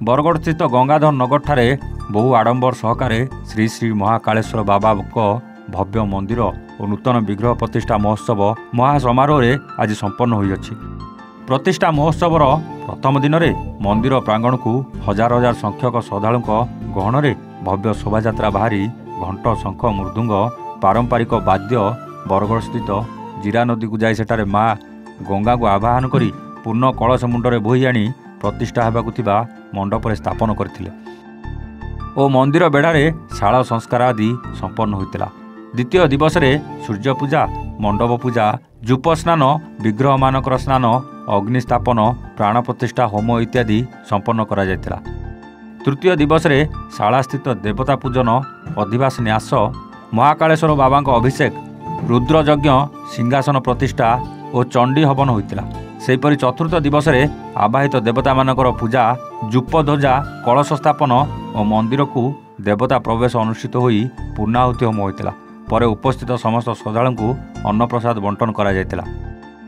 बरगढ़ स्थित गंगाधर नगर ठारे बहु आडंबर सहकारे श्री श्री महाकालेश्वर बाबा भव्य मंदिर और नूतन विग्रह प्रतिष्ठा महोत्सव महासमारोह आज संपन्न होइछि। प्रतिष्ठा महोत्सवर प्रथम दिन में मंदिर प्रांगण को हजार हजार संख्यक श्रद्धालु गहन में भव्य शोभायात्रा बाहरी घंट शंख मृदुंग पारंपरिक वाद्य बरगढ़ स्थित जीरा नदी को जाई सेठारे माँ गंगा को आवाहन करी पूर्ण कलश मुंडरे बोही आनी प्रतिष्ठा होगा मंडप स्थापन करथिले और मंदिर बेढ़ारे शाला संस्कार आदि संपन्न होता। द्वितीय दिवस सूर्य पूजा मंडप पूजा जूप स्नान विग्रह मानकर स्नान अग्निस्थापन प्राण प्रतिष्ठा होम इत्यादि संपन्न करा जायतिला। तृतीय दिवस शाला स्थित देवता पूजन अधिवास न्यास महाकालेश्वर बाबा अभिषेक रुद्रयज्ञ सिंहासन प्रतिष्ठा और चंडी हवन होता। सेहीपरि चतुर्थ दिवस आवाहित देवता मानकर पूजा जूप ध्वजा कलश स्थापन और मंदिर को देवता प्रवेश अनुष्ठित होई पूर्णाहुति होम होता। पर उपस्थित समस्त श्रद्धालु को अन्नप्रसाद बंटन करा जायतिला।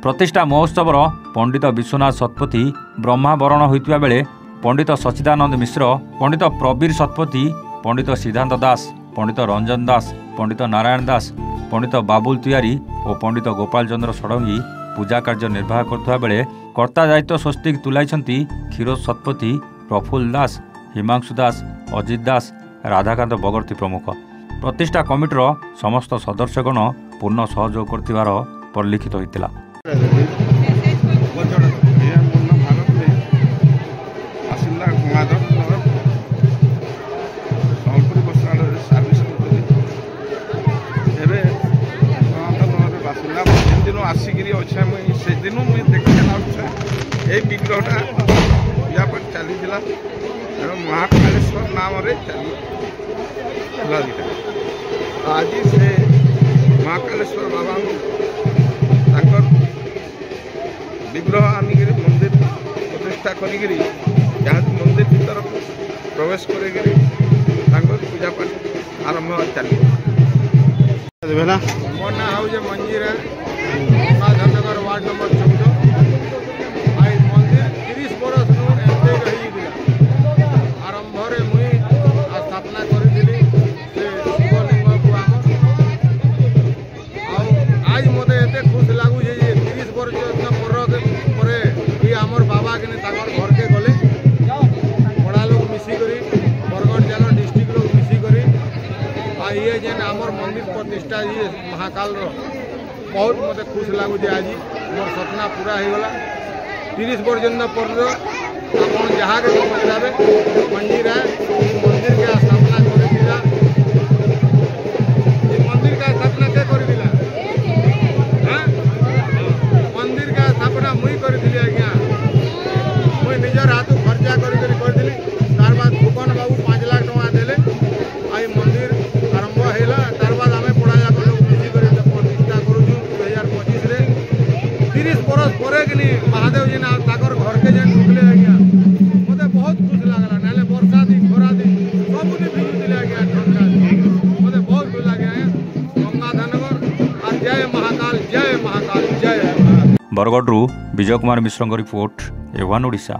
प्रतिष्ठा महोत्सव पंडित विश्वनाथ शतपथी ब्रह्मावरण होता बेले पंडित सच्चिदानंद मिश्र पंडित प्रवीर शतपथी पंडित सिद्धांत दास पंडित रंजन दास पंडित नारायण दास पंडित बाबुल तिवारी और पंडित गोपाल चंद्र षडंगी पूजा कार्य निर्वाह करथुवा बेले कर्ता दायित्व स्वस्तिक तुलाइछंती क्षीरोद शतपथी प्रफुल्ल दास हिमांशु दास अजित दास राधाकांत बगर्ती प्रमुख। प्रतिष्ठा कमिटर समस्त सदस्यगण पूर्ण सहयोग करथिबार परिलिखित होइतिला। आसिक अच्छे मुझे से दिन मुझे देखा ये विग्रहटा या पर चली महाकालेश्वर नाम चली आज से महाकालेश्वर बाबा विग्रह आनिक मंदिर प्रतिष्ठा करी मंदिर भीतर प्रवेश कर पूजा पाठ आरंभ चली। मो ना हूँ मंजीरा गंगाधर वार्ड नंबर 14 आई मंदिर 30 बरस एमते रही आरंभ मुई स्थापना करी शिवलिंग को आज मत एत खुश लगुचे 30 वर्ष पर आमर बाबा के घर के गले बड़ा लोग मिसिक बरगढ़ जिला डिस्ट्रिक्ट लोग मिसिक ये जेन आमर मंदिर प्रतिष्ठा ये महाकाल बहुत मत खुश लगुचे। आज मोर सपना पूरा हो गला 30 वर्ष पर आप जहाँ के पचारे मंजीरा मंदिर के स्थापना कर मंदिर का स्थापना के कर मंदिर का स्थापना मुई करी आज्ञा मुई निजर हाथ खर्चा करी तार बाद भूपन बाबू 5 लाख टका देले आई मंदिर आरंभ है। तार बाद आम पढ़ा जाक लोग मिसिक प्रतिष्ठा करूँ 2025 30 बरस पर कि महादेव जी घर के जेन ढुकले आज्ञा मत बहुत खुश लगला ना वर्षा दिन खरा दिन सबुद भिजुले आज्ञा ठंडा मत बहुत खुश लगे गंगाधर और जय महाकाल जय महाकाल जय। Bargarh Vijay Kumar Mishra report A1 Odisha.